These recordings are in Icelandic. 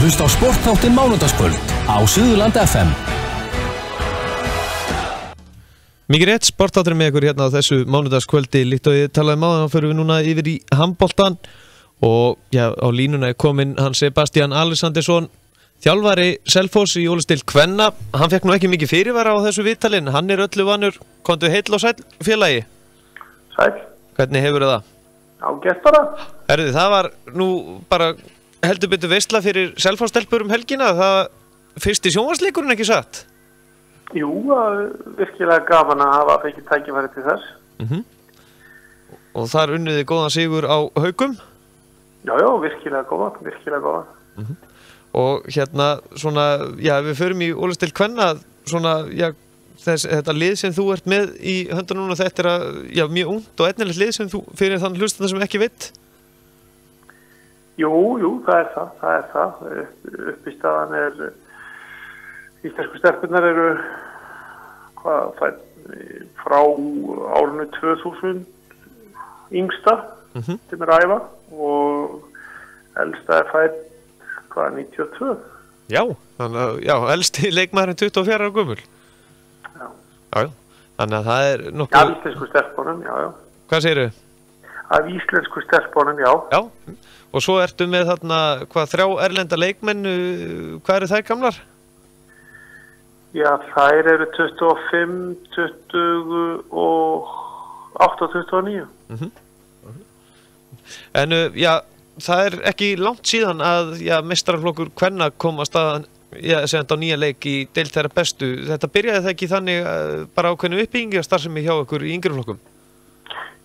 hlusta á sportþáttinn mánudagskvöld á Suðurland FM. Mikið rétt, sportþátturinn með ykkur hérna á þessu mánudagskvöldi. Líkt og ég talaði áðan, þá förum við núna yfir í handboltan og já, á línuna kominn hann Sebastian Alexandersson, þjálfari Selfoss í Ólafsdeild kvenna. Hann fekk nú ekki mikið fyrirvara á þessu viðtali, en hann öllu vanur. Komdu heill og sæll, félagi. Sæll. Hvernig hefur það? Ágætt bara. Herðu, það var nú bara heldur betur veisla fyrir Selfoss-stelpur helgina. Það fyrsti sjónvarpsleikurinn, ekki satt? Jú, virkilega gaman að hafa fengið tækifæri til þess. Og þar unnuði góðan sigur á Haukum? Já, virkilega góðan. Og hérna, svona, já, við förum í Ólafsdeild kvenna, svona, já, þetta lið sem þú ert með í höndunum núna, þetta já, mjög ungt og etnilegt lið sem þú, fyrir þann hlustanda sem ekki veit? Jú, það er það. Uppistaðan íslensku stelpurnar eru frá árinu 2000 yngsta sem æfa og elsta fædd 92. Já, þannig að, já, elsti leikmaðurinn 24 ára gömul. Já, þannig að það nokkuð... Af íslensku stelpunum, já. Hvað segirðu? Af íslensku stelpunum, já. Já, og svo ertu með þarna, 3 erlenda leikmenn, hvað eru þær gamlar? Já, þær eru 25, 28 og 29. En, já, það ekki langt síðan að, já, meistaraflokkur kvenna kom að staðan, já, segjandi á nýja leik í deild þeirra bestu. Þetta byrjaði það ekki þannig bara ákveðnu uppbyggingu að starfsemi hjá ykkur í yngri flokkum?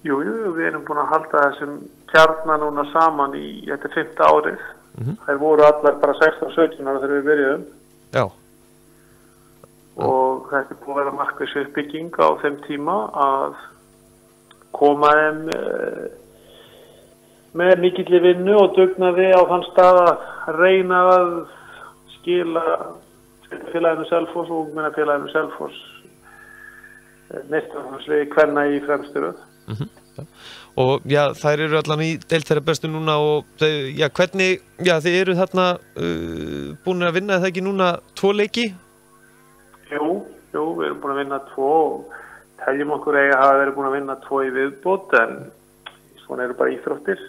Jú, við erum búin að halda þessum kjarna núna saman í þetta 5. árið. Þær voru allar bara 16-17 ára þegar við byrjuðum. Já. Og þetta búið að vera markviss uppbygging á þeim tíma að koma þeim með mikilli vinnu og dugnaði á þann stað að reyna að skila félaginu Selfoss og ungmennafélaginu Selfoss meistaraflokksliði kvenna í fremstu röð. Og já, þær eru allan í deild þeirra bestu núna og þau, já, hvernig, já, þið eru þarna búin að vinna, það ekki núna 2 leiki? Jú, við erum búin að vinna 2 og teljum okkur eiga að hafa verið búin að vinna 2 í viðbót, en svona eru bara íþróttir.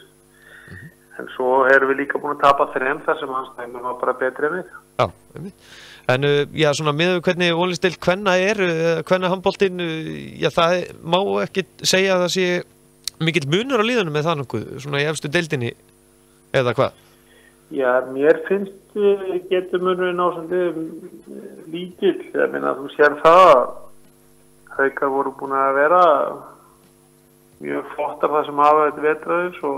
En svo erum við líka búin að tapa 3 þar sem hans næmur var bara betri en við. Já, en já, svona með hvernig Ólafsdeild kvenna kvennahandboltinn, já, það má ekki segja að það sé mikill munur á liðunum með það nokkuð, svona í efstu deildinni, eða hvað? Já, mér finnst getur munurinn á svolítið lítill. Ég meina, þú sér það að Haukar voru búin að vera mjög flottar það sem hafa þetta vetraðis og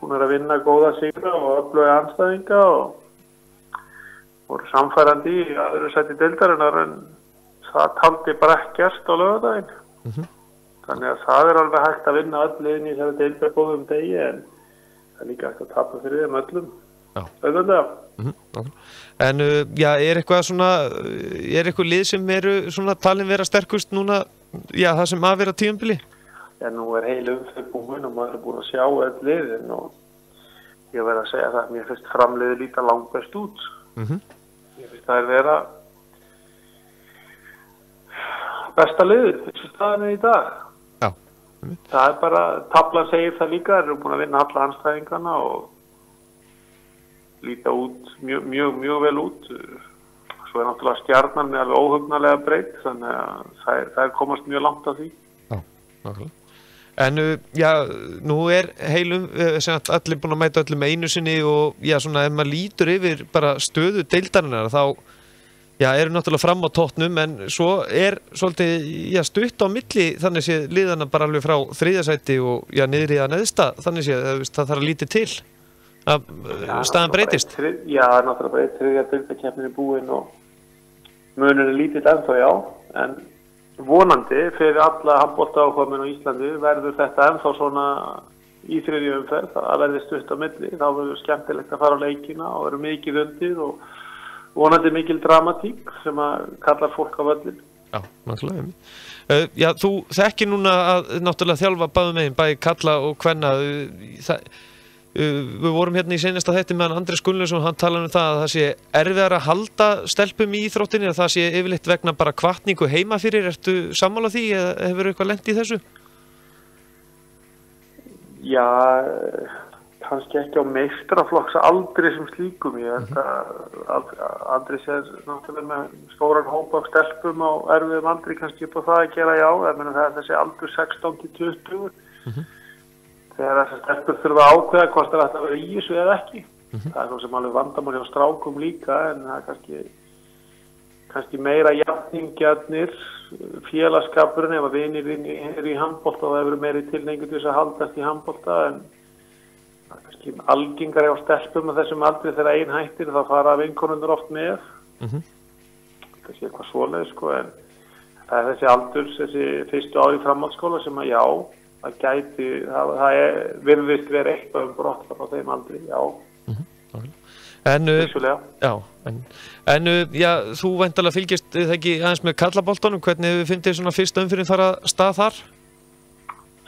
búin að vinna góða sigra og öfluga andstæðinga og voru samfærandi í öðru sæti deildarinnar, en það taldi bara ekkert á laugardaginn. Þannig að það alveg hægt að vinna öll liðin í þessari deildar góðum degi, en það líka hægt að tapa fyrir þeim öllum. En já, eitthvað lið sem eru svona talin vera sterkust núna, já, það sem að vera tímabili? Já, nú heil umferð búin og maður búin að sjá öll liðin og ég verð að segja það að mér finnst framliðið líta langt best út. Mér finnst það vera besta liðið, þessu staðinu í dag. Já. Það bara, tablan segir það líka, þeir eru búin að vinna alla andstæðingana og líta út mjög vel út. Svo náttúrulega Stjarnan með alveg óhugnarlega breytt, þannig að það komast mjög langt af því. Já, nákvæmlega. En já, nú heilum allir búin að mæta öllum einu sinni og já, svona ef maður lítur yfir bara stöðu deildarinnar, þá já, eru náttúrulega fram á toppnum, en svo svolítið, já, stutt á milli, þannig sé liðana bara alveg frá 3. sæti og já, niður í það neðsta, þannig sé það þarf að lítið til að staðan breytist. Já, náttúrulega bara 3. deildakeppnin búin og munurinn lítill ennþá, já, en vonandi fyrir alla handboltaáhugammenn á Íslandi verður þetta ennþá svona í 3. umferð, að verði stutt á milli, þá verður skemmtilegt að fara á leikina og verður mikið undir og vonandi mikil dramatík sem að kallar fólk á völlin. Já, náttúrulega. Já, þú þekkir núna að náttúrulega þjálfa báðum megin, bæði kalla og kvenna. við vorum hérna í seinasta þætti meðan Andrés Gunnlaugsson, hann talaði það að það sé erfiðar að halda stelpum í íþróttinni, að það sé yfirleitt vegna bara hvatningu heima fyrir. Ertu sammála því eða hefur eitthvað lent í þessu? Já, kannski ekki á meistaraflokks aldrei sem slíkum. Ég held að Andrés náttúrulega með stóran hóp af stelpum á erfiðum aldri kannski upp á það að gera, já. Ég meina það þessi aldur 16-20. Þegar þessar stelpur þurfa að ákveða hvort það ætla að vera í þessu eða ekki. Það svo sem alveg vandamál hjá strákum líka, en það er kannski meira jafningjarnir, félagskapurinn, ef að vinir eru í handbolta og það hefur meiri tilhneigingu til þess að haldast í handbolta, en það er kannski algengari á stelpum að þessum aldri þegar ein hættir, þá fara vinkonurnar oft með. Það sé eitthvað svoleið, sko, en það er þessi aldurs, þessi fyrstu ári framhaldsskóla sem að já, það gæti, það virðist verið eitthvað brott á þeim aldri, já. Já, þú væntanlega fylgist það ekki aðeins með karlaboltanum, hvernig við finnst þér svona fyrsta umfyrir fara stað þar?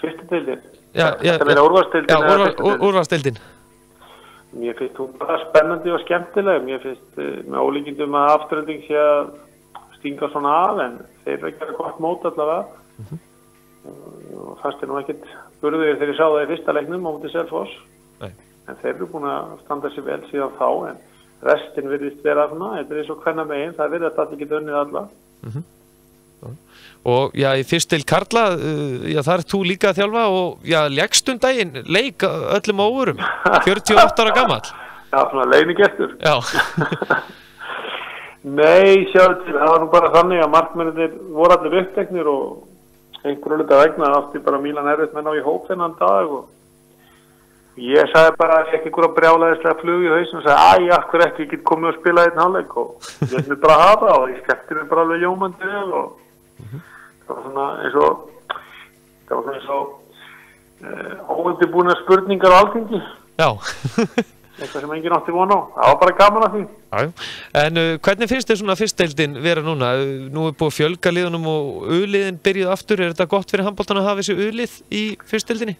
Fyrstu deildin? Þetta meina úrvalsdeildin? Já, úrvalsdeildin. Mér finnst hún bara spennandi og skemmtileg, mér finnst með ólíkindum að Afturelding sé að stinga svona af, en þeir eru að gera gott mót allavega. Og fannst nú ekkert burðir þegar ég sá það í fyrsta leiknum á móti Selfoss. En þeir eru búin að standa sér vel síðan þá, en restin virðist vera svona, þetta er eins og hvenna megin, það virðist að ekki unnið alla. Og já, í fyrst til karla, já, þar er þú líka að þjálfa og já, lékstu daginn leik öllum óvurum, 48 ára gamall. Já, svona leynigestur. Já. Nei, sjáðu til, það var nú bara þannig að markmennir voru allir uppteknir og einhverju hluta vegna átti bara Mílan erfitt með ná í hóp þennan dag og ég sagði bara að ég ekki einhverja brjálæðislega flug í hausinn og sagði akkur ekki, ég get komið og spila einn hálfleik og ég let mig bara hafa og ég skemmti mig bara alveg ljómandi vel og það var svona eins og óundirbúnar spurningar á Alþingi. Já. Eitthvað sem enginn átti von á. Það var bara gaman að því. Já. En hvernig finnst þér svona fyrstdeildin vera núna? Nú er búið að fjölga liðunum og U-liðin byrjuð aftur. Er þetta gott fyrir handboltan að hafa þessi U-lið í fyrstdeildinni?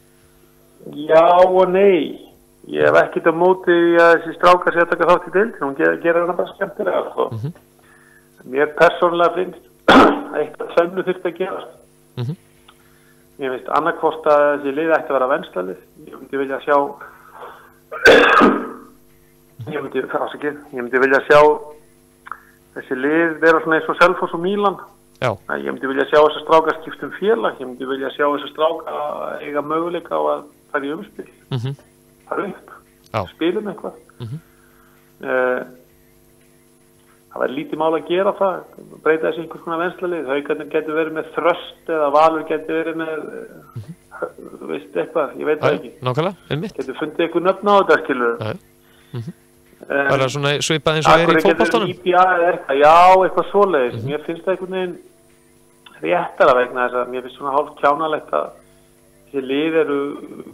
Já og nei. Ég hef ekkert á móti að þessi strákar sé að taka þátt í deildin. Hún gerir hana bara skemmtilega. Sko. Mér persónulega finnst eitthvað tvennu þurft að gerast. Mér finnst annarkvort að þessi lið ætti að vera venstlalið. Ég myndi vilja sjá Ég myndi vilja sjá þessi lið vera svona eins og Selfoss og Mílan. Já. Ég myndi vilja sjá þessa stráka skipta félag. Ég myndi vilja sjá þessa stráka eiga möguleika á að fara í umspil. Fara upp. Spilum eitthvað. Það væri lítið mál að gera það. Breyta þessi einhvers konar venstlalið. Haukarnir getur verið með Þröst eða Valur getur verið með þú veist eitthvað, ég veit það ekki. Nákvæmlega, einmitt. Getur fundið eitthvað nöfn á þetta, skilur. Bara svona svipað eins og er í fótboltanum? Já, eitthvað svoleiðis. Mér finnst það einhvern veginn réttara vegna þess að mér finnst svona hálf kjánalegt að þessi lið eru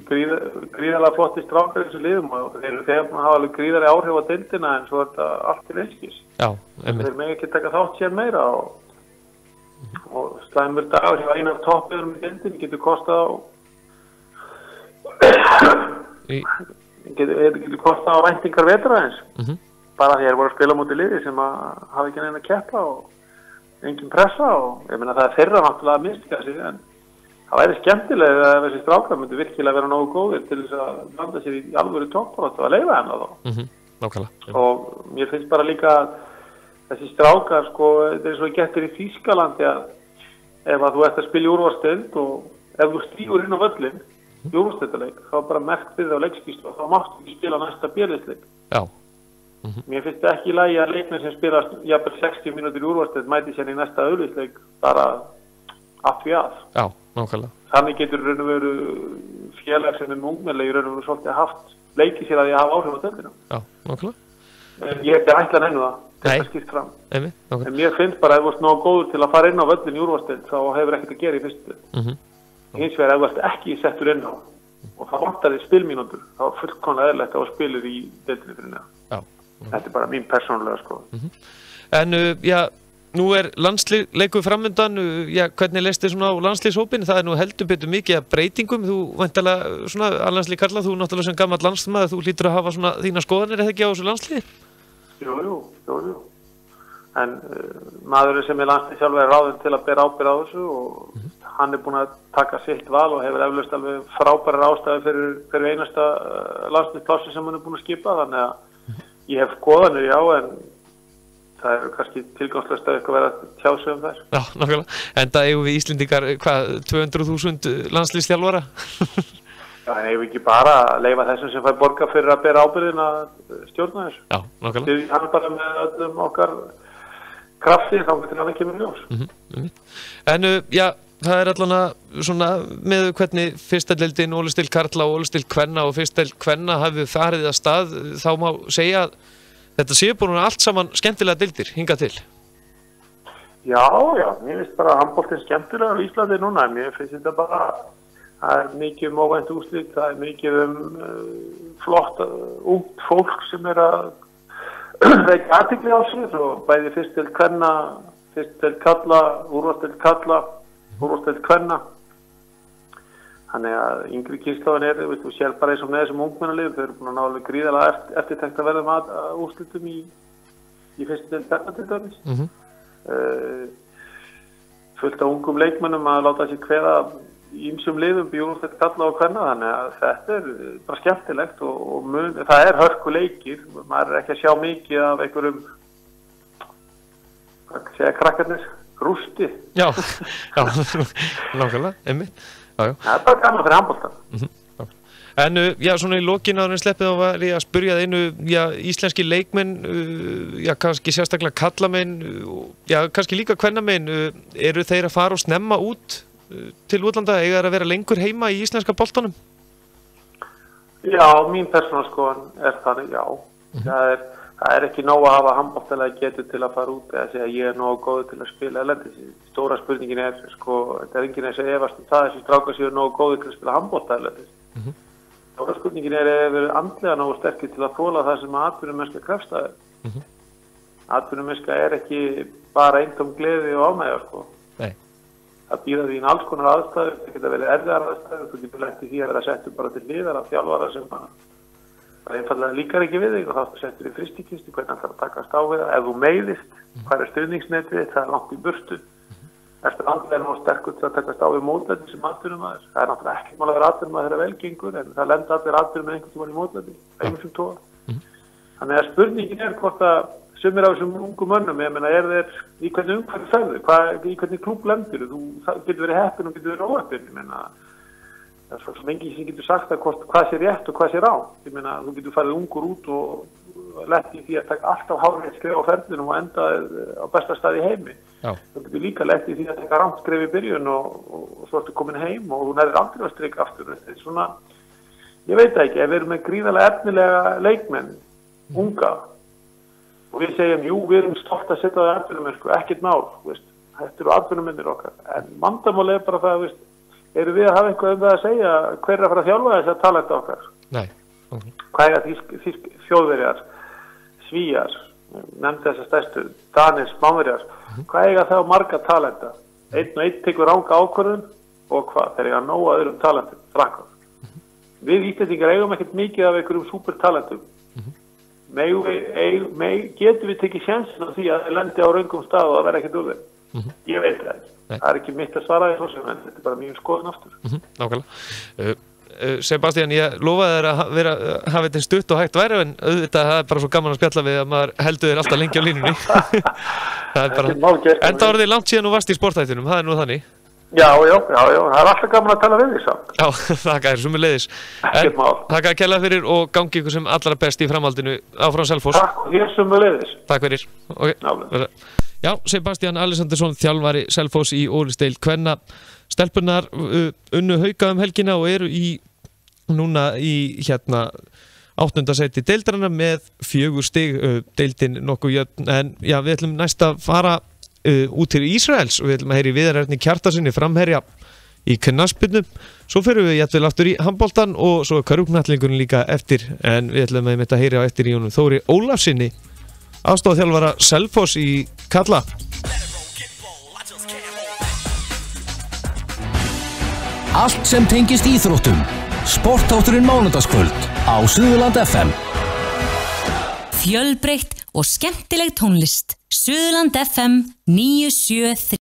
gríðarlega flotti strákar í þessu liðum og þeir hafa alveg gríðari áhrif á deildina en svo er þetta allt til einskis. Já, einmitt. Þeir mega ekki taka þátt sér meira og slæmur dagur hjá einu af toppöðurum í deildin getur kostað á getur kostað á væntingar vetraðins bara því að þeir voru að spila móti liði sem að hafa ekki neina að keppa og engin pressa og ég meina það er þeirra náttúrulega að mistika sig en það væri skemmtilega ef þessi strákar myndi virkilega vera nógu góðir til þess að landa sér í alvöru toppbaráttu og að leyfa hennar þá. Nákvæmlega. Og mér finnst bara líka þessi strákar sko, þetta er svo gettir í Þýskalandi að ef að þú ert að spila í úrvalsdeild og ef þú stígur inn á völlinn í úrvalsdeildarleik, þá er bara merkt við á leikskýrslu og þá máttu ekki spila næsta B-liðsleik. Já. Mér finnst ekki í lagi að leikmenn sem spilast jafnvel 60 mínútur í úrvalsdeild mæti sér í næsta auðliðsleik bara af því að. Já, nákvæmlega. Þannig getur raun og veru félag sem er ungmennlega í raun og veru svolítið haft leikið sér að ég hafa áhrif á deildina. Já, nákvæmlega. Ég hef ekki ætlað hennu það. Þetta skýrt fram. En mér finnst bara að ef þú ert nógu góður til að fara inn á völlin í úrvalsdeild þá hefur ekkert að gera í fyrstu deild. Hins vegar ef þú ert ekki settur inn á og það vantar þig spilmínútur þá er fullkomlega eðlilegt að þú spilir í deildinni fyrir neðan. Þetta er bara mín persónulega sko. En já, nú landsleikur framundan, hvernig leist þið svona á landsliðshópinn? Það nú heldur betur mikið af breytingum, þú væntanlega svona landslið karla, þú náttúrulega sem gamall landsliðsmaður, þú hlýtur að hafa svona þína skoðanir eða ekki á þessu landsliði? Jú. En maðurinn sem landslið sjálf ráðinn til að bera ábyrgð á þessu og hann búinn að taka sitt val og hefur eflaust alveg frábærar ástæður fyrir einasta landsliðsplássi sem hann búinn að skipa, þannig að ég hef skoðanir, já, en það er kannski tilgangslaust að eitthvað vera að tjá sig þær. Já, nákvæmlega. Enda eigum við Íslendingar, 200.000 landsliðsþjálfara? Já, en eigum við ekki bara að leyfa þessum sem fær borga fyrir að bera ábyrgðin að stjórna þessu? Já, nákvæmlega. Hann bara með öllum okkar krafti, þá getur hann ekki með ljós. En, já, það allan að svona með hvernig fyrsta deildin, Ólisteild karla og Ólisteild kvenna og fyrsta deild kvenna hafið farið að stað, þá má segja að þetta séu búin allt saman skemmtilega deildir hingað til. Já, mér finnst bara handboltinn skemmtilegur á Íslandi núna, mér finnst þetta bara, það er mikið óvænt úrslit, það er mikið flott, ungt fólk sem að vekja athygli á sig og bæði fyrst deild kvenna, fyrst deild karla, úrvalsdeild karla, úrvalsdeild kvenna. Þannig að yngri kynslóðin þú sér bara eins og með þessum ungmennaliðum, þau eru búin að ná alveg gríðarlega eftirtekta verðum úrslitum í fyrstu deild kvenna til dæmis. Fullt af ungum leikmönnum að láta sig kveða í ýmsum liðum í úrvalsdeild karla og kvenna, þannig að þetta er bara skemmtilegt og það er hörku leikir, maður er ekki að sjá mikið af einhverjum, hvað segja krakkarnir, rústi. Já, nákvæmlega, einmitt. Já. Það er bara gaman fyrir handboltann. En já, svona í lokin áður en sleppið þá var ég að spyrja það já, íslenski leikmenn, já, kannski sérstaklega kallamenn, já, kannski líka kvennamenn, eru þeir að fara og snemma út til útlanda, eiga þeir að vera lengur heima í íslenska boltanum? Já, mín persónuskoðun þannig, já. Það er ekki nóg að hafa handboltalega getu til að fara út eða segja að ég er nógu góður til að spila erlendis. Stóra spurningin þetta er enginn að efast um það þessi strákar séu nógu góður til að spila handbolta erlendis. Stóra spurningin ef við andlega nógu sterkir til að þola það sem atvinnumennska krefst að er. Atvinnumennska er ekki bara eintóm gleði og ánægja, Nei. Það býða því alls konar aðstæður, það geta verið erfiðar aðstæður, þú getur lent í því að vera settur bara til hliðar af þjálfara sem það einfallega líkar ekki við þig og þá settur í frystikistu, hvernig það þarf að takast á við það. Ef þú meiðist, hvað er stuðningsnetið, það er langt í burtu. Eftir andlega nóg sterkur til að takast á við mótlæti sem atvinnumaður. Það er náttúrulega ekki mál að vera atvinnumaður þegar velgengur, en það lenda allir atvinnum með einhvern tímann í mótlæti, einhversum toga. Þannig að spurningin er hvort að sumir af þessum ungu mönnum, ég meina, þeir í hvernig umhverfi ferðu, í hvernig klúbb lendir, þú getur verið heppinn og getur verið óheppinn, ég meina, það er svo lengi sem getur sagt að hvað sé rétt og hvað sé rátt. Ég meina, þú getur farið ungur út og lett í því að taka alltaf hárrétt skref á ferðinum og enda á besta stað í heimi. Já. Þú getur líka lett í því að taka rangt skref í byrjun og svo ertu komin heim og þú nærðir aldrei að strika aftur. Þetta er svona, ég veit ekki, ef við erum með gríðarlega efnilega leikmenn, unga, og við segjum, jú, við erum stolt að setja það atvinnumennsku, ekkert mál, þetta eru atvinnumennir okkar, en vandamál er bara það, eru við að hafa eitthvað um það að segja hver er að fara að þjálfa þess að talenta okkar? Nei. Hvað er þýsk Þjóðverjar, Svíjar, nefndi þessar stærstu, Danir, Spánverjar, hvað eiga það á marga talenta? Einn og einn tekur ranga ákvörðun og hvað? Þeir eiga nóga öðrum talentum, frakkar. Við Íslendingar eigum ekkert mikið af einhverjum supertalentum. Getum við tekið sjansin á því að það lendi á röngum stað og það verði ekkert úr þeim? Ég veit það ekki. Það er ekki mitt að svara því svo sem, en þetta er bara mjög skoðun aftur. Nákvæmlega. Sebastian, ég lofaði þér að hafa þetta stutt og hægt væri, en auðvitað það er bara svo gaman að spjalla við að maður heldur þér alltaf lengi á línunni. Það er bara, enda orðið langt síðan þú varst í sportþættinum, það er nú þannig. Já, það er alltaf gaman að tala við því samt. Já, þakka þér, sömuleiðis. Þakka kærlega fyrir og gangi ykkur sem allra best í framhaldinu áfram Selfoss. Takk, þér sömuleiðis. Takk fyrir. Okay. Já, Sebastian Alexandersson, þjálfari Selfoss í Ólisteild kvenna. Stelpunnar unnu Hauka helgina og eru núna í 8. sæti deildarinnar með 4 stig, deildin nokkuð jöfn, en já, við ætlum næst að fara út til Ísraels og við ætlum að heyra í Viðar Erni Kjartarsinni framherja í knattspyrnu. Svo förum við jafnvel aftur í handboltan og svo körfuknattleikurinn líka eftir, en við ætlum að heyra á eftir í honum Þóri Ólafsinni, aðstoðarþjálfara Selfoss í karla. Allt sem tengist íþróttum. Sportþátturinn mánudagskvöld á Suðurland FM. Fjölbreytt og skemmtileg tónlist. Suðurland FM 973.